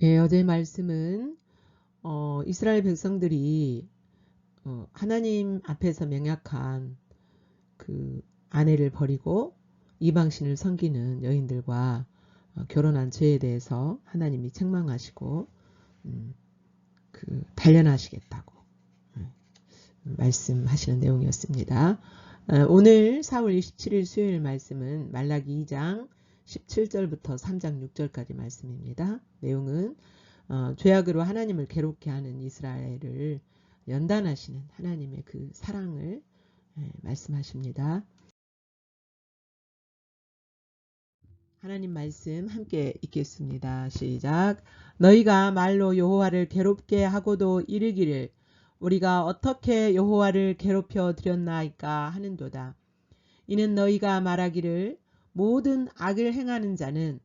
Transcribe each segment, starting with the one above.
예, 어제 말씀은 이스라엘 백성들이 하나님 앞에서 맹약한 그 아내를 버리고 이방신을 섬기는 여인들과 결혼한 죄에 대해서 하나님이 책망하시고 단련하시겠다고 말씀하시는 내용이었습니다. 오늘 4월 27일 수요일 말씀은 말라기 2장 17절부터 3장 6절까지 말씀입니다. 내용은 죄악으로 하나님을 괴롭게 하는 이스라엘을 연단하시는 하나님의 그 사랑을 말씀하십니다. 하나님 말씀 함께 읽겠습니다. 시작. 너희가 말로 여호와를 괴롭게 하고도 이르기를 우리가 어떻게 여호와를 괴롭혀 드렸나이까 하는도다. 이는 너희가 말하기를 모든 악을 행하는 자는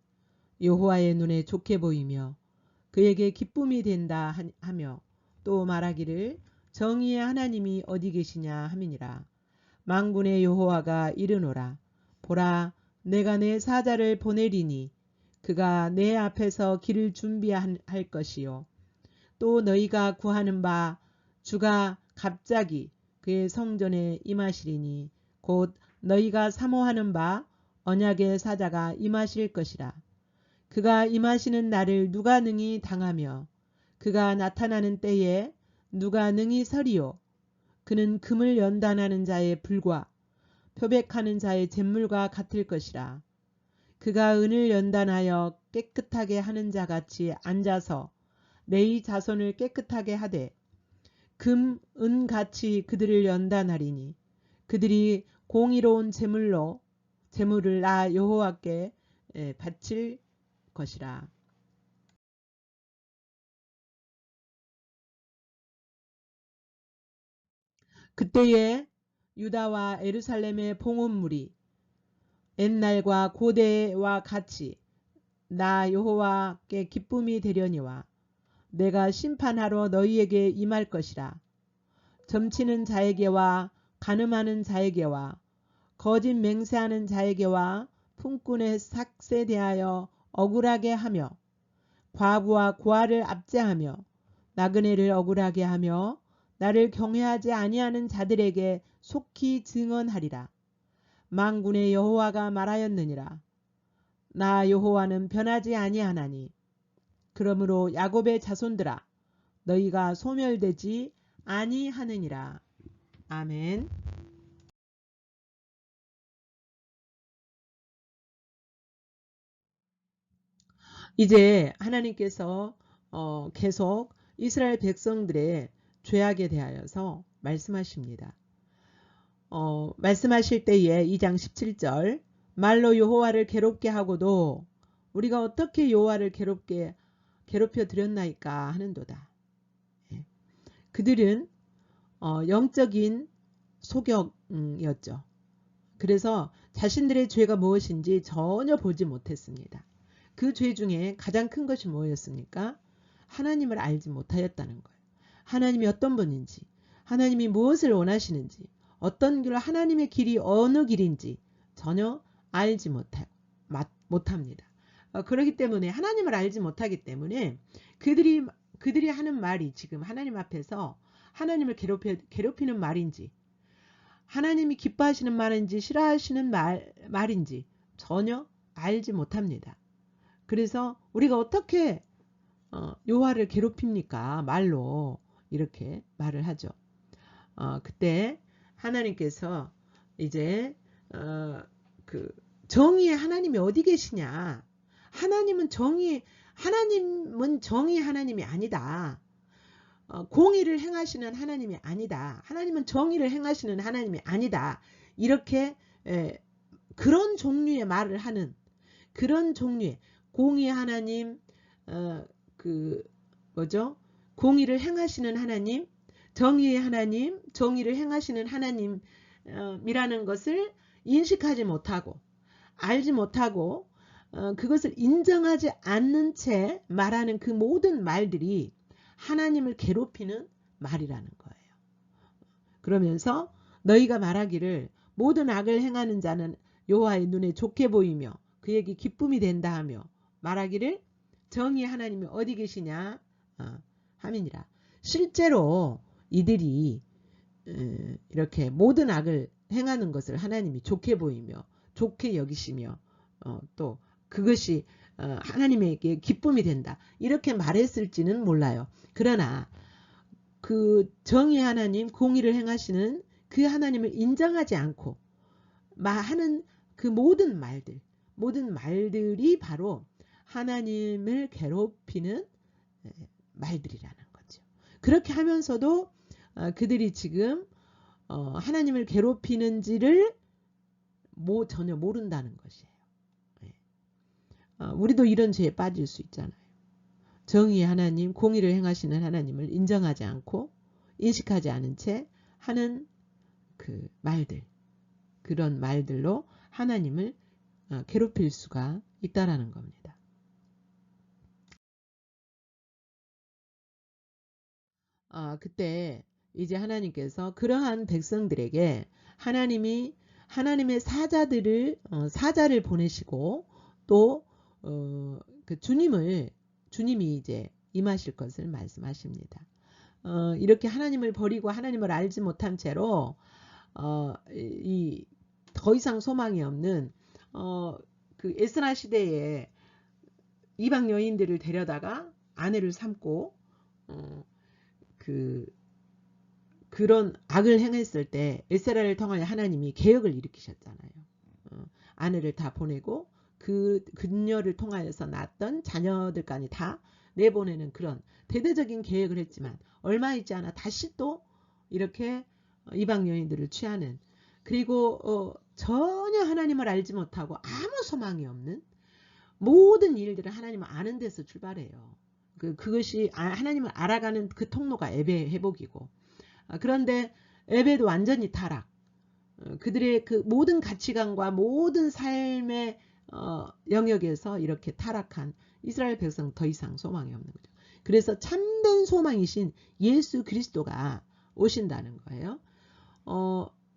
여호와의 눈에 좋게 보이며 그에게 기쁨이 된다 하며 또 말하기를 정의의 하나님이 어디 계시냐 함이니라. 만군의 여호와가 이르노라. 보라, 내가 내 사자를 보내리니 그가 내 앞에서 길을 준비할 것이요. 또 너희가 구하는 바 주가 갑자기 그의 성전에 임하시리니 곧 너희가 사모하는 바 언약의 사자가 임하실 것이라. 그가 임하시는 날을 누가 능히 당하며 그가 나타나는 때에 누가 능히 서리요. 그는 금을 연단하는 자의 불과 표백하는 자의 잿물과 같을 것이라. 그가 은을 연단하여 깨끗하게 하는 자같이 앉아서 내 자손을 깨끗하게 하되 금, 은같이 그들을 연단하리니 그들이 공의로운 제물을 나 여호와께 바칠 것이라. 그때에 유다와 예루살렘의 봉헌물이 옛날과 고대와 같이 나 여호와께 기쁨이 되려니와 내가 심판하러 너희에게 임할 것이라. 점치는 자에게와 간음하는 자에게와 거짓 맹세하는 자에게와 품꾼의 삭세 대하여 억울하게 하며 과부와 고아를 압제하며 나그네를 억울하게 하며 나를 경외하지 아니하는 자들에게 속히 증언하리라. 만군의 여호와가 말하였느니라. 나 여호와는 변하지 아니하나니 그러므로 야곱의 자손들아 너희가 소멸되지 아니하느니라. 아멘. 이제 하나님께서 계속 이스라엘 백성들의 죄악에 대하여서 말씀하십니다. 말씀하실 때에 2장 17절 말로 여호와를 괴롭게 하고도 우리가 어떻게 여호와를 괴롭혀 드렸나이까 하는도다. 그들은 영적인 소경이었죠. 그래서 자신들의 죄가 무엇인지 전혀 보지 못했습니다. 그 죄 중에 가장 큰 것이 뭐였습니까? 하나님을 알지 못하였다는 거예요. 하나님이 어떤 분인지, 하나님이 무엇을 원하시는지, 어떤 길, 하나님의 길이 어느 길인지 전혀 알지 못합니다. 그렇기 때문에 하나님을 알지 못하기 때문에 그들이 하는 말이 지금 하나님 앞에서 하나님을 괴롭히는 말인지 하나님이 기뻐하시는 말인지 싫어하시는 말인지 전혀 알지 못합니다. 그래서 우리가 어떻게 여호와를 괴롭힙니까? 말로 이렇게 말을 하죠. 그때 하나님께서 이제 그 정의의 하나님이 어디 계시냐? 하나님은 정의 하나님이 아니다. 공의를 행하시는 하나님이 아니다. 하나님은 정의를 행하시는 하나님이 아니다. 이렇게 그런 종류의 말을 하는 그런 종류의 공의 하나님 공의를 행하시는 하나님, 정의의 하나님, 정의를 행하시는 하나님이라는 것을 인식하지 못하고 알지 못하고 그것을 인정하지 않는 채 말하는 그 모든 말들이 하나님을 괴롭히는 말이라는 거예요. 그러면서 너희가 말하기를 모든 악을 행하는 자는 여호와의 눈에 좋게 보이며 그에게 기쁨이 된다 하며 말하기를 정의의 하나님이 어디 계시냐 함이니라. 실제로 이들이 이렇게 모든 악을 행하는 것을 하나님이 좋게 보이며 좋게 여기시며 또 그것이 하나님에게 기쁨이 된다 이렇게 말했을지는 몰라요. 그러나 그 정의 하나님, 공의를 행하시는 그 하나님을 인정하지 않고 하는 그 모든 말들이 바로 하나님을 괴롭히는 말들이라는 거죠. 그렇게 하면서도 그들이 지금 하나님을 괴롭히는지를 전혀 모른다는 것이에요. 우리도 이런 죄에 빠질 수 있잖아요. 정의의 하나님, 공의를 행하시는 하나님을 인정하지 않고 인식하지 않은 채 하는 그 말들, 그런 말들로 하나님을 괴롭힐 수가 있다라는 겁니다. 그때 이제 하나님께서 그러한 백성들에게 하나님의 사자를 보내시고 또 그 주님이 이제 임하실 것을 말씀하십니다. 이렇게 하나님을 버리고 하나님을 알지 못한 채로 더 이상 소망이 없는 그 에스라 시대에 이방 여인들을 데려다가 아내를 삼고 그런 악을 행했을 때 에스라를 통하여 하나님이 개혁을 일으키셨잖아요. 아내를 다 보내고 그녀를 통하여서 낳았던 자녀들까지 다 내보내는 그런 대대적인 계획을 했지만 얼마 있지 않아 다시 또 이렇게 이방 여인들을 취하는, 그리고 전혀 하나님을 알지 못하고 아무 소망이 없는 모든 일들을 하나님을 아는 데서 출발해요. 그것이 하나님을 알아가는 그 통로가 예배 회복이고, 그런데 예배도 완전히 타락. 그들의 그 모든 가치관과 모든 삶의 영역에서 이렇게 타락한 이스라엘 백성 더 이상 소망이 없는 거죠. 그래서 참된 소망이신 예수 그리스도가 오신다는 거예요.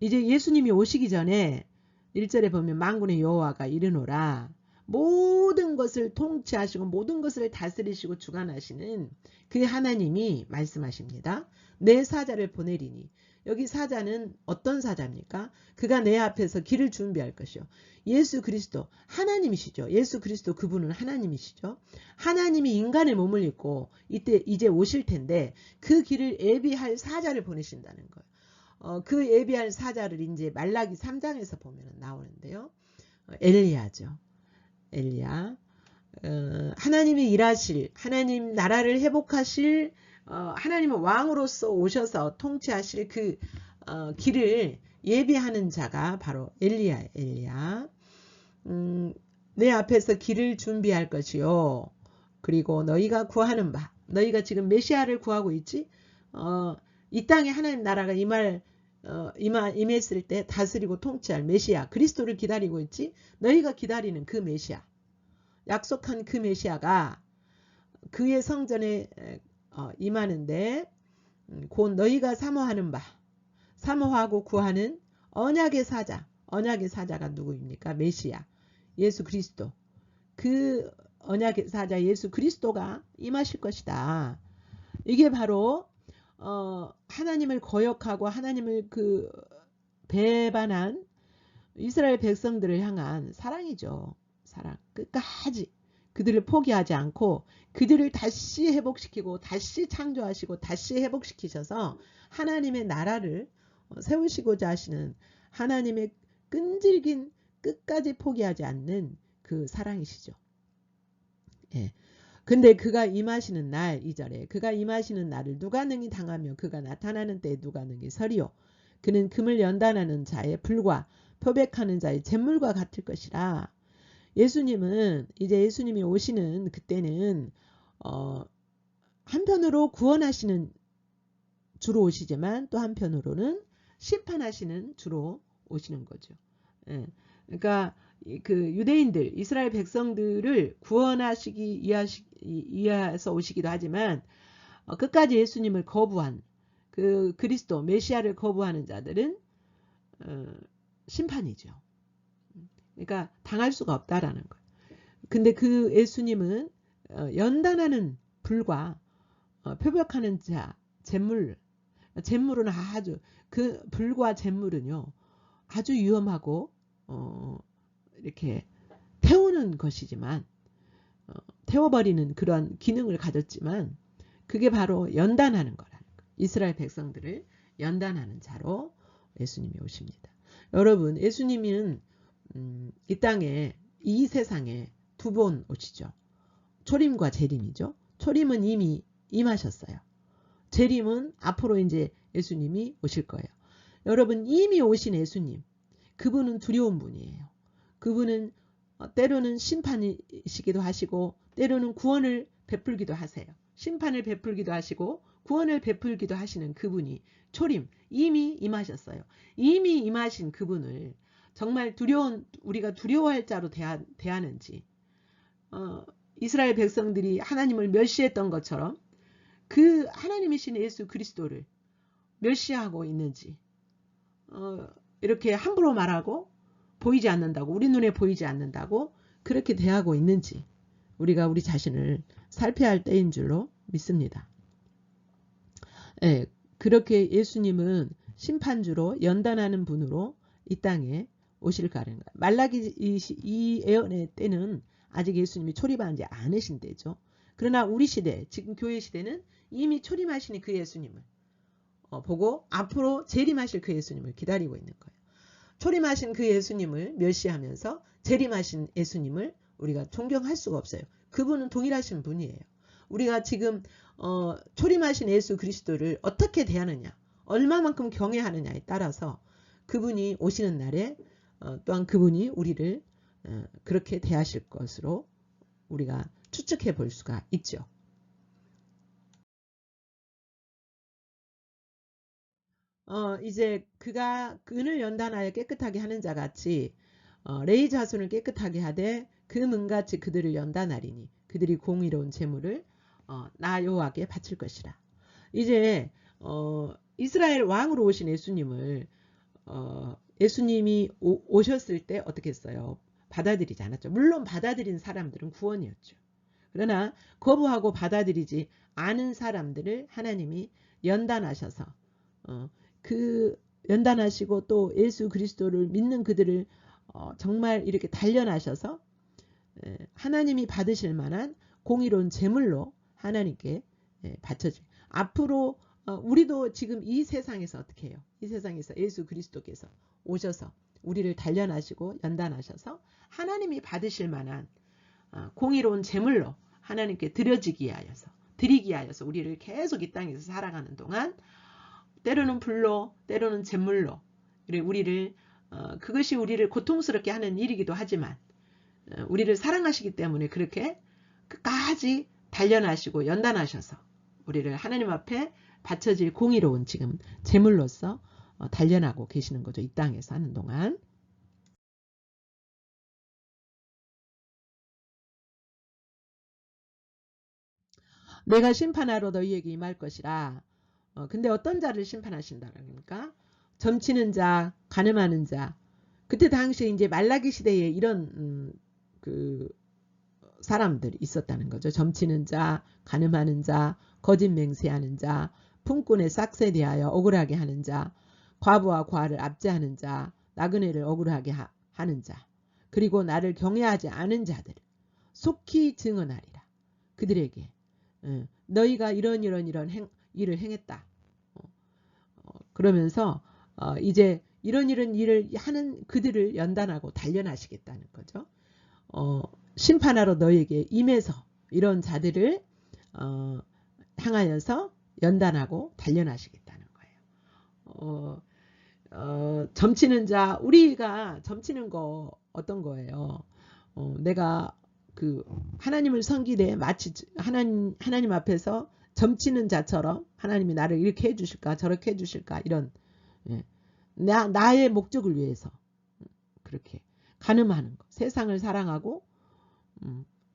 이제 예수님이 오시기 전에 1절에 보면 만군의 여호와가 이르노라, 모든 것을 통치하시고 모든 것을 다스리시고 주관하시는 그 하나님이 말씀하십니다. 내 사자를 보내리니, 여기 사자는 어떤 사자입니까? 그가 내 앞에서 길을 준비할 것이요. 예수 그리스도 하나님이시죠. 예수 그리스도 그분은 하나님이시죠. 하나님이 인간의 몸을 입고 이제 오실 텐데 그 길을 예비할 사자를 보내신다는 거예요. 그 예비할 사자를 이제 말라기 3장에서 보면 나오는데요. 엘리야죠. 엘리야. 하나님이 일하실, 하나님 나라를 회복하실, 하나님은 왕으로서 오셔서 통치하실 그 길을 예비하는 자가 바로 엘리야. 내 앞에서 길을 준비할 것이요. 그리고 너희가 구하는 바, 너희가 지금 메시아를 구하고 있지? 이 땅에 하나님 나라가 임했을 때 다스리고 통치할 메시아 그리스도를 기다리고 있지? 너희가 기다리는 그 메시아, 약속한 그 메시아가 그의 성전에 임하는데 곧 너희가 사모하는 바, 사모하고 구하는 언약의 사자가 누구입니까? 메시아 예수 그리스도. 그 언약의 사자 예수 그리스도가 임하실 것이다. 이게 바로 하나님을 거역하고 하나님을 배반한 이스라엘 백성들을 향한 사랑이죠. 사랑. 끝까지 그들을 포기하지 않고 그들을 다시 회복시키고 다시 창조하시고 다시 회복시키셔서 하나님의 나라를 세우시고자 하시는 하나님의 끈질긴 끝까지 포기하지 않는 그 사랑이시죠. 예. 근데 그가 임하시는 날, 2절에 그가 임하시는 날을 누가 능히 당하며 그가 나타나는 때에 누가 능히 서리요. 그는 금을 연단하는 자의 불과 표백하는 자의 잿물과 같을 것이라. 예수님이 오시는 그때는 한편으로 구원하시는 주로 오시지만 또 한편으로는 심판하시는 주로 오시는 거죠. 예. 그러니까 그 유대인들, 이스라엘 백성들을 구원하시기 위해서 오시기도 하지만 끝까지 예수님을 거부한 그 그리스도 메시아를 거부하는 자들은 심판이죠. 그러니까 당할 수가 없다라는 거예요. 근데 그 예수님은 연단하는 불과 표벽하는 자 잿물은 아주 그 불과 잿물은요 아주 위험하고 이렇게 태우는 것이지만 태워버리는 그런 기능을 가졌지만 그게 바로 연단하는 거라는 거예요. 이스라엘 백성들을 연단하는 자로 예수님이 오십니다. 여러분 예수님은 이 땅에 이 세상에 두 번 오시죠. 초림과 재림이죠. 초림은 이미 임하셨어요. 재림은 앞으로 이제 예수님이 오실 거예요. 여러분 이미 오신 예수님 그분은 두려운 분이에요. 그분은 때로는 심판이시기도 하시고 때로는 구원을 베풀기도 하세요. 심판을 베풀기도 하시고 구원을 베풀기도 하시는 그분이 초림 이미 임하셨어요. 이미 임하신 그분을 정말 우리가 두려워할 자로 대하는지 이스라엘 백성들이 하나님을 멸시했던 것처럼 그 하나님이신 예수 그리스도를 멸시하고 있는지 이렇게 함부로 말하고 보이지 않는다고 우리 눈에 보이지 않는다고 그렇게 대하고 있는지 우리가 우리 자신을 살펴야 할 때인 줄로 믿습니다. 예, 그렇게 예수님은 심판주로 연단하는 분으로 이 땅에 오실 거라는 거예요. 말라기 이 예언의 때는 아직 예수님이 초림하지 않으신 때죠. 그러나 우리 시대 지금 교회 시대는 이미 초림하신 그 예수님을 보고 앞으로 재림하실 그 예수님을 기다리고 있는 거예요. 초림하신 그 예수님을 멸시하면서 재림하신 예수님을 우리가 존경할 수가 없어요. 그분은 동일하신 분이에요. 우리가 지금 초림하신 예수 그리스도를 어떻게 대하느냐 얼마만큼 경외하느냐에 따라서 그분이 오시는 날에 또한 그분이 우리를 그렇게 대하실 것으로 우리가 추측해 볼 수가 있죠. 이제 그가 그를 연단하여 깨끗하게 하는 자 같이 레위 자손을 깨끗하게 하되 그 문같이 그들을 연단하리니 그들이 공의로운 제물을 나 여호와께 바칠 것이라. 이제 이스라엘 왕으로 오신 예수님을 예수님이 오셨을 때 어떻게 했어요? 받아들이지 않았죠. 물론 받아들인 사람들은 구원이었죠. 그러나 거부하고 받아들이지 않은 사람들을 하나님이 연단하셔서 그 연단하시고 또 예수 그리스도를 믿는 그들을 정말 이렇게 단련하셔서 하나님이 받으실 만한 공의로운 제물로 하나님께 바쳐지. 앞으로 우리도 지금 이 세상에서 어떻게 해요? 이 세상에서 예수 그리스도께서 오셔서 우리를 단련하시고 연단하셔서 하나님이 받으실 만한 공의로운 제물로 하나님께 드리기 위하여서 우리를 계속 이 땅에서 살아가는 동안 때로는 불로 때로는 제물로 우리를 그것이 우리를 고통스럽게 하는 일이기도 하지만 우리를 사랑하시기 때문에 그렇게 끝까지 단련하시고 연단하셔서 우리를 하나님 앞에 바쳐질 공의로운 지금 제물로서 단련하고 계시는 거죠. 이 땅에서 하는 동안. 내가 심판하러 너희에게 임할 것이라. 근데 어떤 자를 심판하신다랍니까? 점치는 자, 간음하는 자. 그때 당시에 이제 말라기 시대에 이런 그 사람들이 있었다는 거죠. 점치는 자, 간음하는 자, 거짓 맹세하는 자, 품꾼의 싹새 대하여 억울하게 하는 자, 과부와 과를 압제하는 자, 나그네를 억울하게 하는 자, 그리고 나를 경외하지 않은 자들 속히 증언하리라. 그들에게 너희가 이런 일을 행했다. 그러면서 이제 이런 일을 하는 그들을 연단하고 단련하시겠다는 거죠. 심판하러 너희에게 임해서 이런 자들을 향하여서 연단하고 단련하시겠다는 거예요. 점치는 자, 우리가 점치는 거 어떤 거예요? 내가 그 하나님을 섬기되 마치 하나님 앞에서 점치는 자처럼 하나님이 나를 이렇게 해주실까 저렇게 해주실까 이런 나의 목적을 위해서 그렇게 간음하는 거, 세상을 사랑하고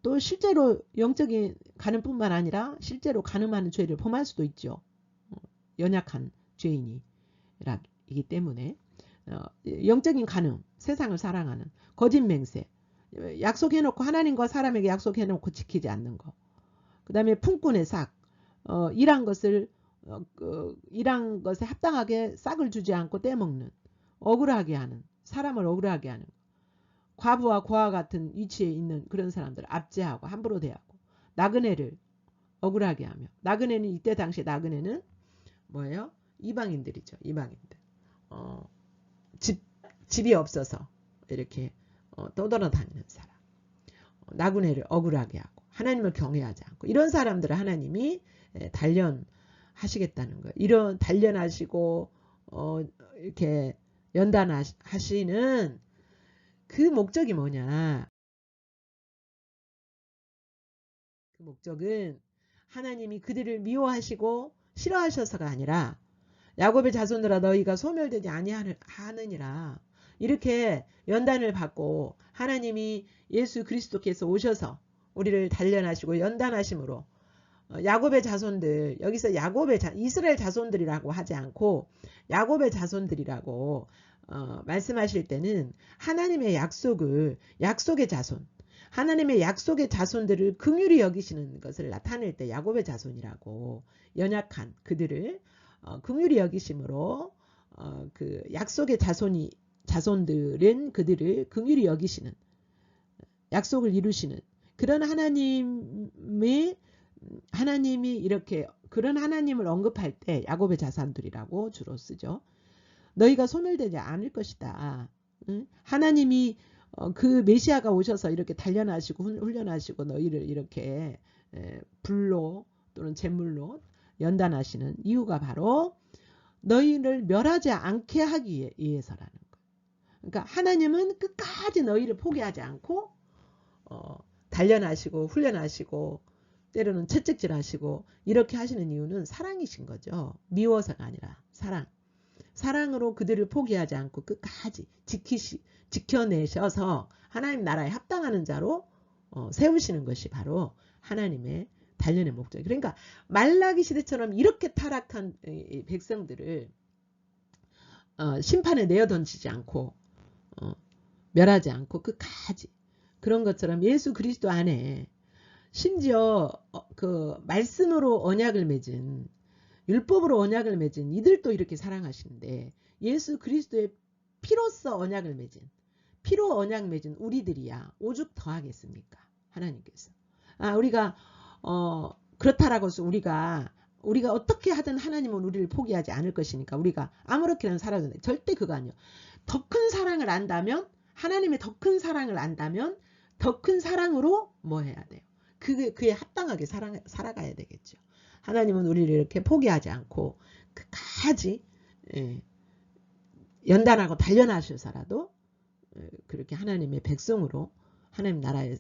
또 실제로 영적인 간음뿐만 아니라 실제로 간음하는 죄를 범할 수도 있죠. 연약한 죄인이기 때문에 영적인 간음, 세상을 사랑하는 거짓 맹세, 약속해놓고 하나님과 사람에게 약속해놓고 지키지 않는 거, 그 다음에 품꾼의 싹, 일한 것에 합당하게 싹을 주지 않고 떼먹는, 억울하게 하는, 사람을 억울하게 하는, 과부와 고아 같은 위치에 있는 그런 사람들 압제하고 함부로 대하고, 나그네를 억울하게 하며, 나그네는 이때 당시에 나그네는 뭐예요? 이방인들이죠. 이방인들. 집이 없어서 이렇게 떠돌아다니는 사람. 나그네를 억울하게 하고 하나님을 경외하지 않고 이런 사람들을 하나님이 단련하시겠다는 거예요. 이런 단련하시고 이렇게 연단하시는 그 목적이 뭐냐? 그 목적은 하나님이 그들을 미워하시고 싫어하셔서가 아니라 야곱의 자손들아 너희가 소멸되지 아니하느니라. 이렇게 연단을 받고 하나님이 예수 그리스도께서 오셔서 우리를 단련하시고 연단하심으로 야곱의 자손들, 여기서 이스라엘 자손들이라고 하지 않고 야곱의 자손들이라고 말씀하실 때는 하나님의 약속의 자손, 하나님의 약속의 자손들을 긍휼히 여기시는 것을 나타낼 때 야곱의 자손이라고, 연약한 그들을 긍휼히 여기심으로 그 약속의 자손들은 그들을 긍휼히 여기시는, 약속을 이루시는 그런 하나님이 이렇게 그런 하나님을 언급할 때 야곱의 자손들이라고 주로 쓰죠. 너희가 소멸되지 않을 것이다. 응? 하나님이 그 메시아가 오셔서 이렇게 단련하시고 훈련하시고 너희를 이렇게 불로 또는 제물로 연단하시는 이유가 바로 너희를 멸하지 않게 하기 위해서라는 거예요. 그러니까 하나님은 끝까지 너희를 포기하지 않고 단련하시고 훈련하시고 때로는 채찍질하시고 이렇게 하시는 이유는 사랑이신 거죠. 미워서가 아니라 사랑으로 그들을 포기하지 않고 끝까지 지켜내셔서 하나님 나라에 합당하는 자로 세우시는 것이 바로 하나님의 단련의 목적이에요. 그러니까 말라기 시대처럼 이렇게 타락한 백성들을 심판에 내어던지지 않고 멸하지 않고 끝까지, 그런 것처럼 예수 그리스도 안에 심지어 그 말씀으로 언약을 맺은, 율법으로 언약을 맺은 이들도 이렇게 사랑하시는데 예수 그리스도의 피로써 언약을 맺은, 피로 언약 맺은 우리들이야 오죽 더하겠습니까? 하나님께서 우리가 그렇다라고 해서 우리가 어떻게 하든 하나님은 우리를 포기하지 않을 것이니까 우리가 아무렇게나 살아도 돼. 절대 그거 아니에요. 더 큰 사랑을 안다면, 하나님의 더 큰 사랑을 안다면 더 큰 사랑으로 뭐 해야 돼요? 그에 합당하게 살아가야 되겠죠. 하나님은 우리를 이렇게 포기하지 않고 끝까지 연단하고 단련하셔서라도 그렇게 하나님의 백성으로 하나님 나라의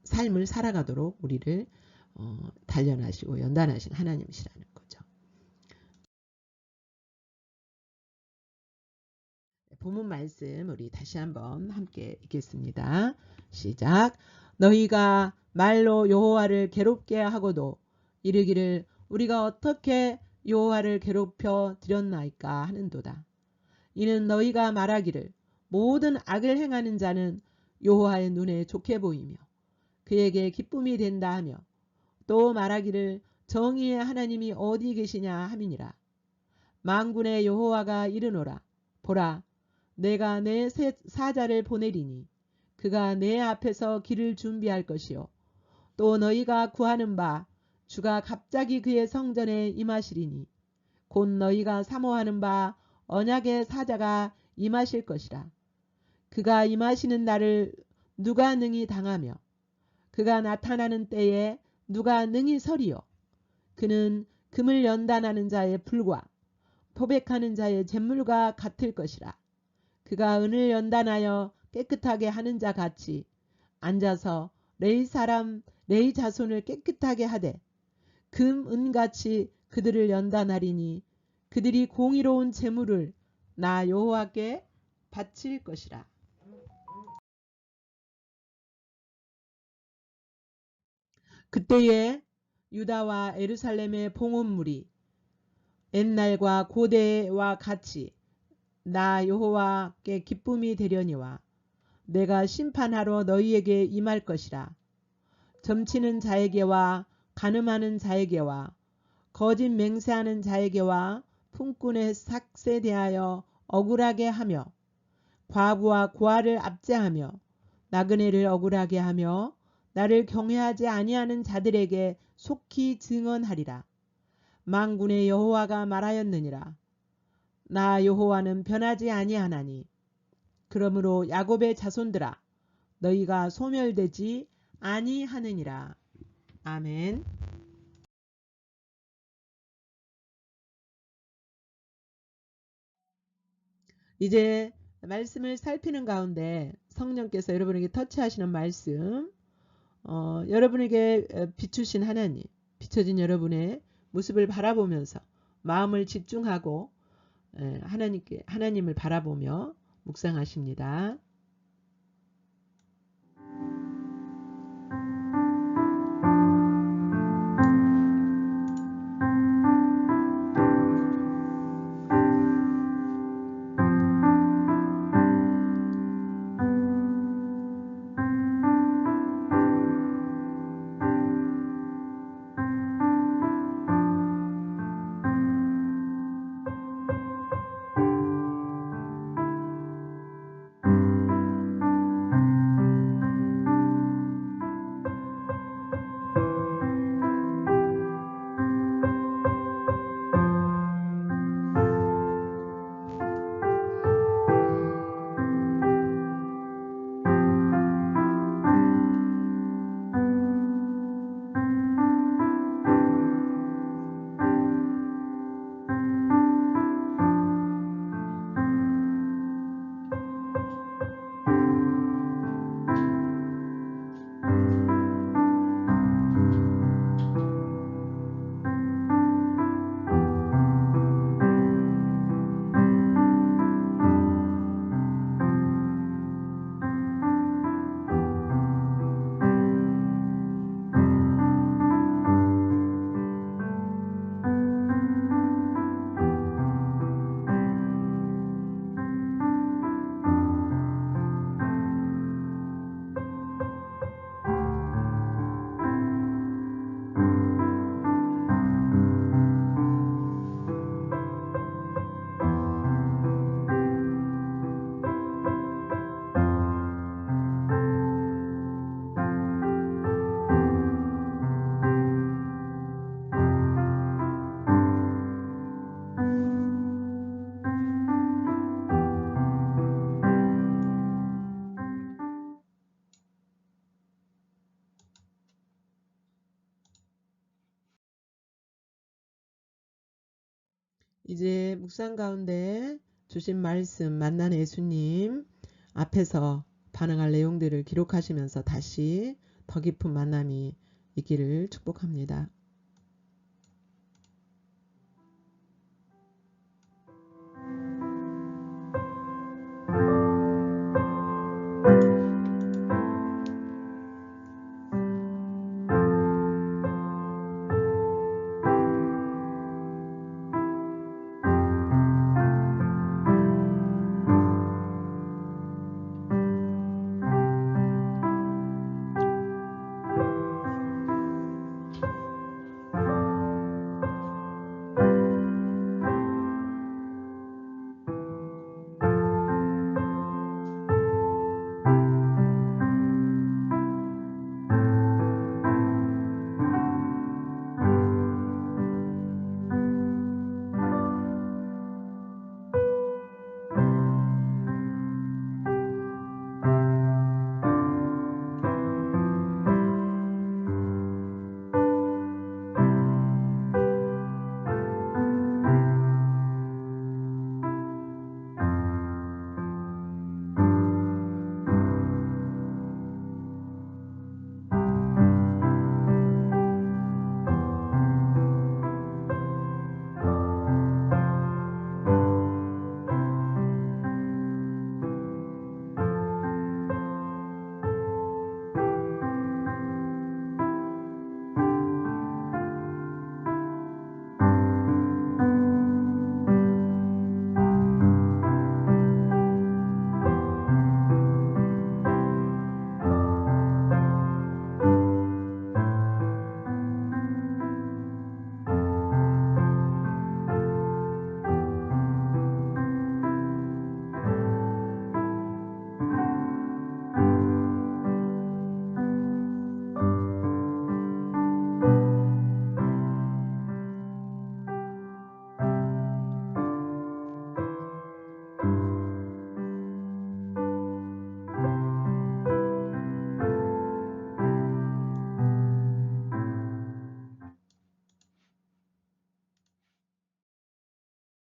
삶을 살아가도록 우리를 단련하시고 연단하신 하나님이시라는 거죠. 본문 말씀 우리 다시 한번 함께 읽겠습니다. 시작. 너희가 말로 여호와를 괴롭게 하고도 이르기를 우리가 어떻게 여호와를 괴롭혀 드렸나이까 하는도다. 이는 너희가 말하기를 모든 악을 행하는 자는 여호와의 눈에 좋게 보이며 그에게 기쁨이 된다 하며 또 말하기를 정의의 하나님이 어디 계시냐 함이니라. 만군의 여호와가 이르노라. 보라, 내가 내 사자를 보내리니 그가 내 앞에서 길을 준비할 것이요 또 너희가 구하는 바 주가 갑자기 그의 성전에 임하시리니 곧 너희가 사모하는 바 언약의 사자가 임하실 것이라. 그가 임하시는 날을 누가 능히 당하며 그가 나타나는 때에 누가 능히 서리요. 그는 금을 연단하는 자의 불과 포백하는 자의 잿물과 같을 것이라. 그가 은을 연단하여 깨끗하게 하는 자 같이 앉아서 레위 자손을 깨끗하게 하되 금, 은같이 그들을 연단하리니 그들이 공의로운 제물을 나 여호와께 바칠 것이라. 그때에 유다와 예루살렘의 봉헌물이 옛날과 고대와 같이 나 여호와께 기쁨이 되려니와 내가 심판하러 너희에게 임할 것이라. 점치는 자에게와 간음하는 자에게와 거짓 맹세하는 자에게와 품꾼의 삭세 대하여 억울하게 하며 과부와 고아를 압제하며 나그네를 억울하게 하며 나를 경외하지 아니하는 자들에게 속히 증언하리라. 만군의 여호와가 말하였느니라. 나 여호와는 변하지 아니하나니 그러므로 야곱의 자손들아 너희가 소멸되지 아니하느니라. 아멘. 이제 말씀을 살피는 가운데 성령께서 여러분에게 터치하시는 말씀, 여러분에게 비추신 하나님, 비춰진 여러분의 모습을 바라보면서 마음을 집중하고 하나님을 바라보며 묵상하십니다. 이제 묵상 가운데 주신 말씀 만난 예수님 앞에서 반응할 내용들을 기록하시면서 다시 더 깊은 만남이 있기를 축복합니다.